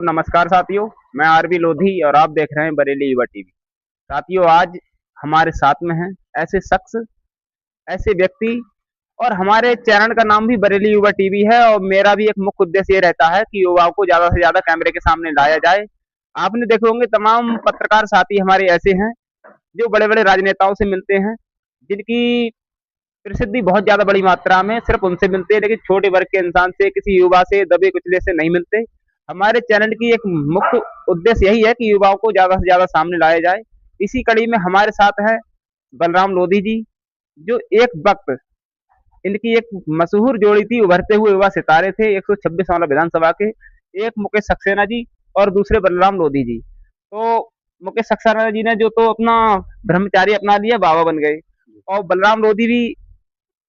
नमस्कार साथियों, मैं आरबी लोधी और आप देख रहे हैं बरेली युवा टीवी। साथियों, आज हमारे साथ में हैं ऐसे शख्स, ऐसे व्यक्ति और हमारे चैनल का नाम भी बरेली युवा टीवी है और मेरा भी एक मुख्य उद्देश्य ये रहता है कि युवाओं को ज़्यादा से ज़्यादा कैमरे के सामने लाया जाए। आपने देखे होंगे तमाम पत्रकार साथी हमारे ऐसे हैं, जो बड़े-बड़े राजनेताओं से मिलते हैं, जिनकी प्रसिद्धि बहुत ज़्यादा बड़ी मात्रा में सिर्फ उनसे मिलते हैं, लेकिन छोटे वर्ग के इंसान से, किसी युवा से, दबे-कुचले से नहीं मिलते। हमारे चैनल की एक मुख्य उद्देश्य यही है कि युवाओं को ज़्यादा से ज़्यादा सामने लाया जाए। इसी कड़ी में हमारे साथ हैं बलराम लोधी जी, जो एक वक़्त इनकी एक मशहूर जोड़ी थी, उभरते हुए युवा सितारे थे 126 वाला विधानसभा के, एक मुकेश सक्सेना जी और दूसरे बलराम लोधी जी। तो मुकेश सक्सेना जी ने जो तो अपना ब्रह्मचारी अपना लिया, बाबा बन गए और बलराम लोधी भी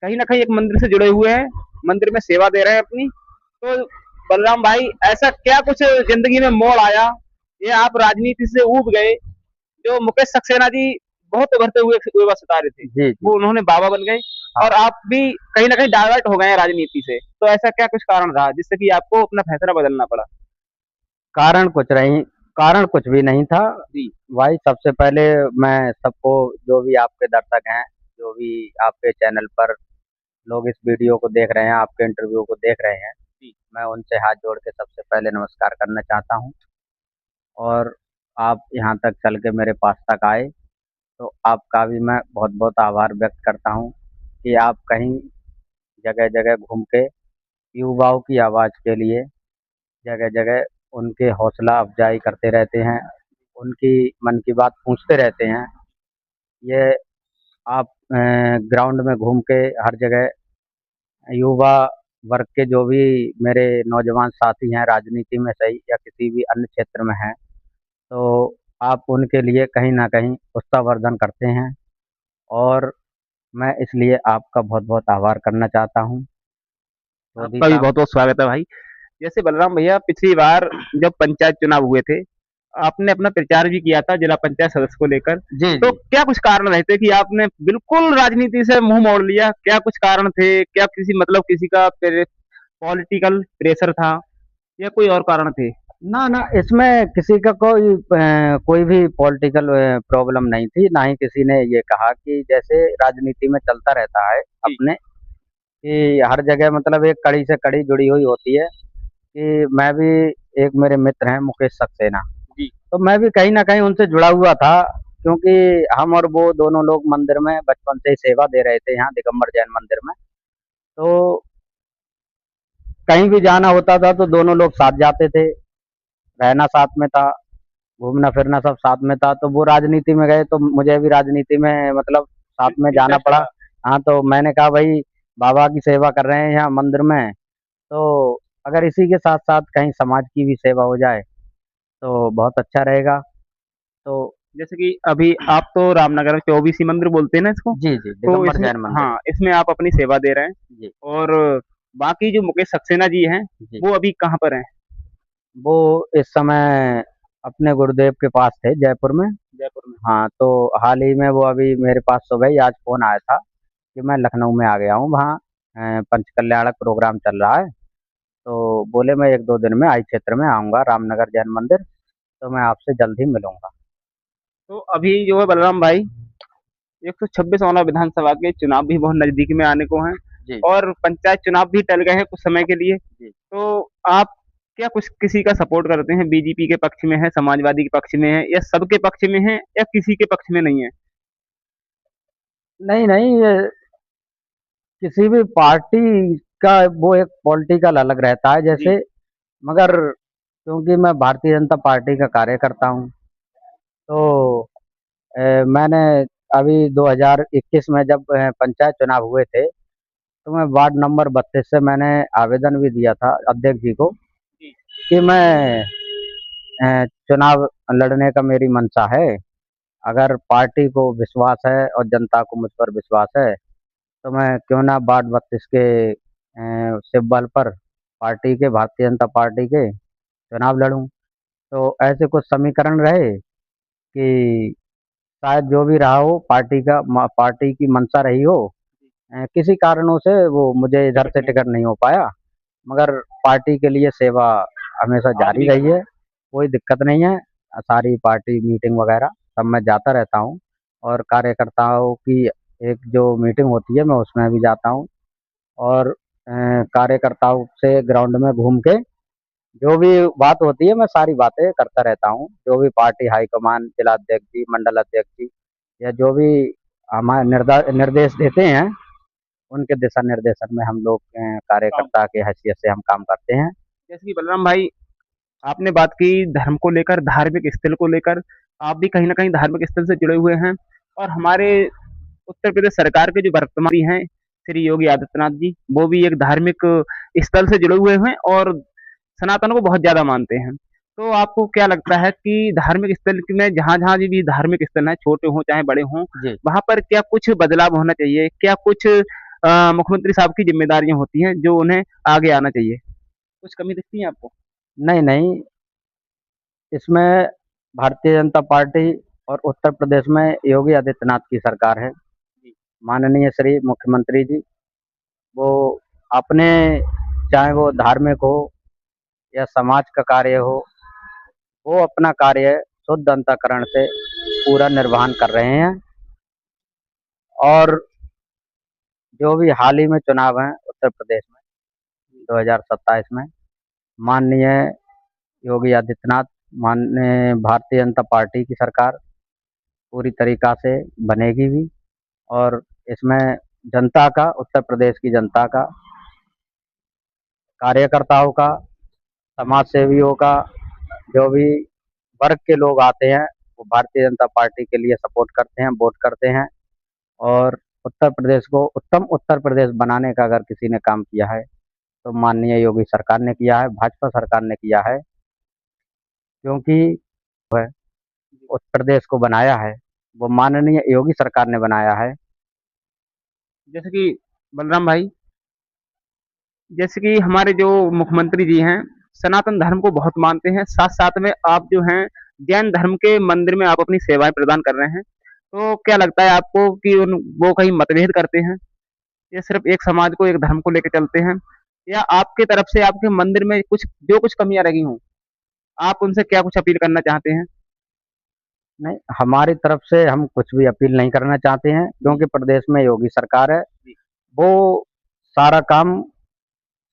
कहीं न कहीं एक मंदिर से जुड़े हुए हैं, मंदिर में सेवा दे रहे हैं अपनी। तो बलराम भाई, ऐसा क्या कुछ ज़िंदगी में मोड़ आया, ये आप राजनीति से ऊब गए, जो मुकेश सक्सेना जी बहुत उभरते हुए युवा सितारे थे, जी, जी। वो उन्होंने बाबा बन गए हाँ, और आप भी कहीं न कहीं डाइवर्ट हो गए हैं राजनीति से। तो ऐसा क्या कुछ कारण रहा जिससे कि आपको अपना फैसला बदलना पड़ा? कारण कुछ भी नहीं था। जी, भाई सबसे पहले मैं सबको जो भी आपके दर्शक हैं, जो भी आपके चैनल पर लोग इस वीडियो को देख रहे हैं, आपके इंटरव्यू को देख रहे हैं, जी, मैं उनसे हाथ जोड़ के सबसे पहले नमस्कार करना चाहता हूँ। और आप यहाँ तक चल के मेरे पास तक आए, तो आपका भी मैं बहुत-बहुत आभार व्यक्त करता हूँ कि आप कहीं जगह-जगह घूम के युवाओं की आवाज़ के लिए जगह-जगह उनके हौसला अफ़ज़ाई करते रहते हैं, उनकी मन की बात पूछते रहते हैं। ये आप ग्राउंड में घूम के हर जगह युवा वर्ग के जो भी मेरे नौजवान साथी हैं, राजनीति में सही या किसी भी अन्य क्षेत्र में हैं, तो आप उनके लिए कहीं न कहीं उत्साहवर्धन करते हैं और मैं इसलिए आपका बहुत-बहुत आभार करना चाहता हूँ, लोधी आपका भी साहब। बहुत-बहुत स्वागत है भाई। जैसे बलराम भैया, पिछली बार जब पंचायत चुनाव हुए थे, आपने अपना प्रचार भी किया था जिला पंचायत सदस्य को लेकर। जी, तो जी। क्या कुछ कारण रहे थे कि आपने बिल्कुल राजनीति से मुँह मोड़ लिया? क्या कुछ कारण थे? क्या किसी मतलब किसी का पॉलिटिकल प्रेशर था या कोई और कारण थे? ना, ना, इसमें किसी का कोई भी पॉलिटिकल प्रॉब्लम नहीं थी, ना ही किसी ने ये कहा कि जैसे राजनीति में चलता रहता है जी, अपने, कि हर जगह मतलब एक कड़ी से कड़ी जुड़ी हुई होती है कि मैं भी एक मेरे मित्र हैं मुकेश सक्सेना, जी, तो मैं भी कहीं न कहीं उनसे जुड़ा हुआ था क्योंकि हम और वो दोनों लोग मंदिर में बचपन से ही सेवा दे रहे थे यहाँ दिगंबर जैन मंदिर में। तो कहीं भी जाना होता था तो दोनों लोग साथ जाते थे, रहना साथ में था, घूमना-फिरना सब साथ में था, तो वो राजनीति में गए तो मुझे भी राजनीति में मतलब साथ में जाना इंटरेस्ट पड़ा। रहा। हाँ, तो मैंने कहा भई बाबा की सेवा कर रहे हैं यहाँ मंदिर में, तो अगर इसी के साथ-साथ कहीं समाज की भी सेवा हो जाए, तो बहुत अच्छा रहेगा। तो जैसे कि अभी आप तो रामनगर में चौबीसी मंदिर बोलते हैं ना इसको? जी, जी, तो दिगंबर इसमें जैन मंदिर। हाँ, इसमें आप अपनी सेवा दे रहे हैं जी, और बाकी जो मुकेश सक्सेना जी हैं, जी। वो अभी कहाँ पर हैं? वो इस समय अपने गुरुदेव के पास थे जयपुर में। जयपुर में। हाँ, तो हाल ही में वो अभी मेरे पास सुबह ही आज फ़ोन आया था कि मैं लखनऊ में आ गया हूँ, वहाँ पंचकल्याणक प्रोग्राम चल रहा है। तो बोले मैं 1-2 दिन में आई क्षेत्र में आऊँगा रामनगर जैन मंदिर, तो मैं आपसे जल्द ही मिलूँगा। तो अभी जो है बलराम भाई, 126 वाला विधानसभा के चुनाव भी बहुत नज़दीक में आने को हैं जी, और पंचायत चुनाव भी टल गए हैं कुछ समय के लिए। जी। तो आप क्या कुछ किसी का सपोर्ट करते हैं? बीजेपी के पक्ष में हैं, समाजवादी के पक्ष में हैं या सबके पक्ष में हैं या किसी के पक्ष में नहीं हैं? नहीं, नहीं, ये किसी भी पार्टी का वो एक पॉलिटिकल अलग रहता है जी, जैसे, मगर क्योंकि मैं भारतीय जनता पार्टी का कार्यकर्ता हूँ, तो मैंने अभी 2021 में जब पंचायत चुनाव हुए थे, तो मैं वार्ड नंबर 32 से मैंने आवेदन भी दिया था अध्यक्ष जी को जी। कि मैं चुनाव लड़ने का मेरी मंशा है। अगर पार्टी को विश्वास है और जनता को मुझ पर विश्वास है, तो मैं क्यों ना वार्ड 32 के सिंबल पर पार्टी के भारतीय जनता पार्टी के चुनाव लड़ूँ। तो ऐसे कुछ समीकरण रहे कि शायद जो भी रहा हो पार्टी की मंशा रही हो, किसी कारणों से वो मुझे इधर टिकट से नहीं टिकट नहीं हो पाया, मगर पार्टी के लिए सेवा हमेशा आज जारी भी कर रही रहे है। हैं। कोई दिक्कत नहीं है। सारी पार्टी मीटिंग वगैरह सब मैं जाता रहता हूँ, और कार्यकर्ताओं की एक जो मीटिंग होती है मैं उसमें भी जाता हूँ। और कार्यकर्ताओं से ग्राउंड में घूम के जो भी बात होती है मैं सारी बातें करता रहता हूँ। जो भी पार्टी हाईकमान, जिला अध्यक्ष जी, मंडल अध्यक्ष जी, या जो भी हमारे निर्देश देते हैं, उनके दिशा निर्देशन में हम लोग काम कार्यकर्ता के हैसियत से हम काम करते हैं। जैसे कि बलराम भाई, आपने बात की धर्म को लेकर, धार्मिक स्थल को लेकर, आप भी कहीं न कहीं धार्मिक स्थल से जुड़े हुए हैं और हमारे उत्तर प्रदेश सरकार के जो वर्तमान हैं, श्री योगी आदित्यनाथ जी, वो भी एक धार्मिक स्थल से जुड़े हुए हैं और सनातन को बहुत ज़्यादा मानते हैं। तो आपको क्या लगता है कि धार्मिक स्थल में जहाँ-जहाँ भी धार्मिक स्थल हैं, छोटे हों चाहे बड़े हों, जी। वहाँ पर क्या कुछ बदलाव होना चाहिए? क्या कुछ मुख्यमंत्री साहब की ज़िम्मेदारियाँ होती हैं, जो उन्हें आगे आना चाहिए? कुछ कमी दिखती है आपको? नहीं, नहीं, इसमें भारतीय जनता पार्टी और उत्तर प्रदेश में योगी आदित्यनाथ की सरकार है। जी, माननीय श्री मुख्यमंत्री जी, वो अपने, चाहे वो धार्मिक हो या समाज का कार्य हो, वो अपना कार्य शुद्ध अंतःकरण से पूरा निर्वहन कर रहे हैं। और जो भी हाल ही में चुनाव हैं उत्तर प्रदेश में 2027 में, माननीय योगी आदित्यनाथ, माननीय भारतीय जनता पार्टी की सरकार पूरी तरीक़ा से बनेगी भी। और इसमें जनता का, उत्तर प्रदेश की जनता का, कार्यकर्ताओं का, समाज सेवियों का, जो भी वर्ग के लोग आते हैं, वो भारतीय जनता पार्टी के लिए सपोर्ट करते हैं, वोट करते हैं। और उत्तर प्रदेश को उत्तम उत्तर प्रदेश बनाने का अगर किसी ने काम किया है, तो माननीय योगी सरकार ने किया है, भाजपा सरकार ने किया है। क्योंकि वह उत्तर प्रदेश को बनाया है, वो माननीय योगी सरकार ने बनाया है। जैसे कि बलराम भाई, जैसे कि हमारे जो मुख्यमंत्री जी हैं, सनातन धर्म को बहुत मानते हैं, साथ-साथ में आप जो हैं, जैन धर्म के मंदिर में आप अपनी सेवाएँ प्रदान कर रहे हैं। तो क्या लगता है आपको कि उन वो कहीं मतभेद करते हैं? या सिर्फ़ एक समाज को, एक धर्म को लेके चलते हैं? या आपकी तरफ से आपके मंदिर में कुछ जो कुछ कमियाँ रही हों, आप उनसे क्या कुछ अपील करना चाहते हैं? नहीं, हमारी तरफ से हम कुछ भी अपील नहीं करना चाहते हैं, जी, क्योंकि प्रदेश में योगी सरकार है। जी, वो सारा काम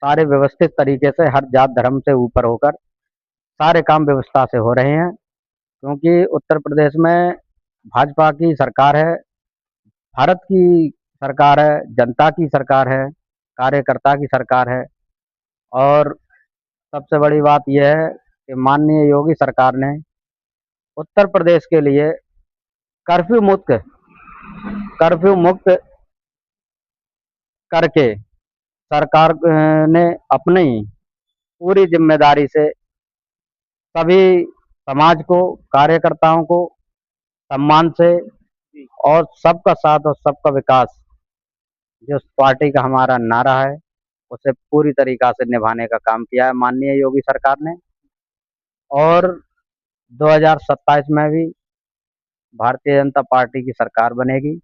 सारे व्यवस्थित तरीके से हर जात धर्म से ऊपर होकर सारे काम व्यवस्था से हो रहे हैं। क्योंकि उत्तर प्रदेश में भाजपा की सरकार है, भारत की सरकार है, जनता की सरकार है, कार्यकर्ता की सरकार है। और सबसे बड़ी बात यह है कि माननीय योगी सरकार ने उत्तर प्रदेश के लिए कर्फ्यू मुक्त कर्फ्यू मुक्त करके सरकार ने अपनी पूरी ज़िम्मेदारी से सभी समाज को, कार्यकर्ताओं को सम्मान से, जी। और सबका साथ और सबका विकास, जो पार्टी का हमारा नारा है, उसे पूरी तरीक़ा से निभाने का काम किया है माननीय योगी सरकार ने। और 2027 में भी भारतीय जनता पार्टी की सरकार बनेगी।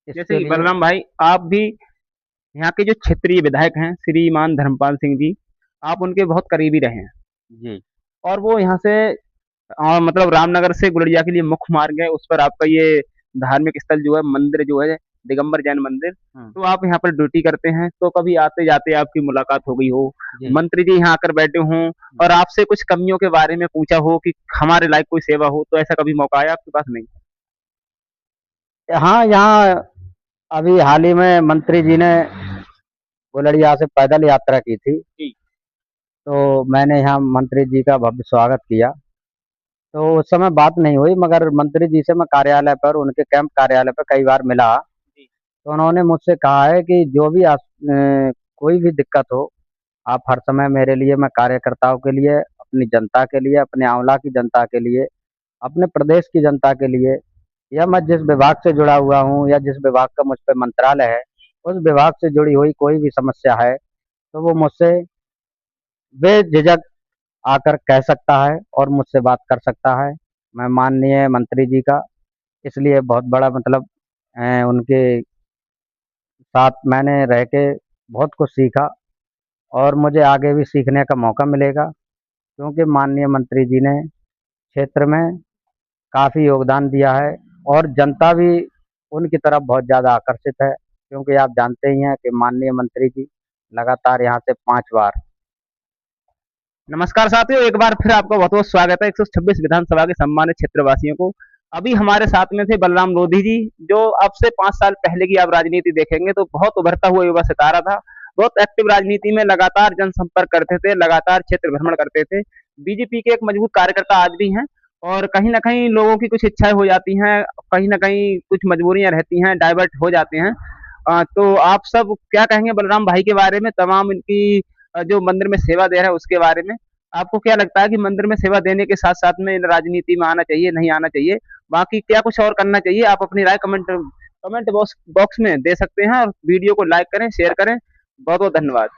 जैसे इसके कि लिए बलराम भाई, आप भी यहाँ के जो क्षेत्रीय विधायक हैं, श्रीमान धर्मपाल सिंह जी, आप उनके बहुत करीबी रहे हैं जी, और वो यहाँ से मतलब रामनगर से गुड़िया के लिए मुख्य मार्ग है, उस पर आपका ये धार्मिक स्थल जो है, मंदिर जो है, दिगंबर जैन मंदिर, हुँ, तो आप यहाँ पर ड्यूटी करते हैं, तो कभी आते-जाते आपकी मुलाकात हो गई हो, जी, मंत्री जी यहाँ आकर बैठे हों और आपसे कुछ कमियों के बारे में पूछा हो कि हमारे लायक कोई सेवा हो, तो ऐसा कभी मौका आया आपके पास? नहीं? हाँ, यहाँ अभी हाल ही में मंत्री जी ने गुलरिया से पैदल यात्रा की थी, जी, तो मैंने यहाँ मंत्री जी का भव्य स्वागत किया। तो उस समय बात नहीं हुई, मगर मंत्री जी से मैं कार्यालय पर, उनके कैंप कार्यालय पर कई बार मिला। जी, तो उन्होंने मुझसे कहा है कि जो भी कोई भी दिक्कत हो, आप हर समय मेरे लिए, मैं कार्यकर्ताओं के लिए, अपनी जनता के लिए, अपने आंवला की जनता के लिए, अपने प्रदेश की जनता के लिए, या मैं जिस विभाग से जुड़ा हुआ हूँ या जिस विभाग का मुझ पे मंत्रालय है, उस विभाग से जुड़ी हुई कोई भी समस्या है, तो वो मुझसे बेझिझक आकर कह सकता है और मुझसे बात कर सकता है। मैं माननीय मंत्री जी का इसलिए बहुत बड़ा मतलब उनके साथ मैंने रह के बहुत कुछ सीखा, और मुझे आगे भी सीखने का मौका मिलेगा। क्योंकि माननीय मंत्री जी ने क्षेत्र में काफ़ी योगदान दिया है और जनता भी उनकी तरफ बहुत ज़्यादा आकर्षित है, क्योंकि आप जानते ही हैं कि माननीय मंत्री जी लगातार यहाँ से 5 बार। नमस्कार साथियों, एक बार फिर आपका बहुत बहुत स्वागत है 126 विधानसभा के सम्मानित क्षेत्रवासियों को। अभी हमारे साथ में थे बलराम लोधी जी, जो अब से 5 साल पहले की आप राजनीति देखेंगे तो बहुत उभरता हुआ युवा सितारा था। बहुत एक्टिव राजनीति में लगातार जनसंपर्क करते थे, लगातार क्षेत्र भ्रमण करते थे। बीजेपी के एक मजबूत कार्यकर्ता आज भी हैं और कहीं न कहीं लोगों की कुछ इच्छाएँ हो जाती हैं, कहीं न कहीं कुछ मजबूरियाँ रहती हैं, डाइवर्ट हो जाते हैं। तो आप सब क्या कहेंगे बलराम भाई के बारे में, तमाम इनकी जो मंदिर में सेवा दे रहे हैं उसके बारे में? आपको क्या लगता है कि मंदिर में सेवा देने के साथ-साथ में इन राजनीति में आना चाहिए, नहीं आना चाहिए? बाकी क्या कुछ और करना चाहिए? आप अपनी राय कमेंट कमेंट बॉक्स बॉक्स में दे सकते हैं और वीडियो को लाइक करें, शेयर करें। बहुत-बहुत धन्यवाद।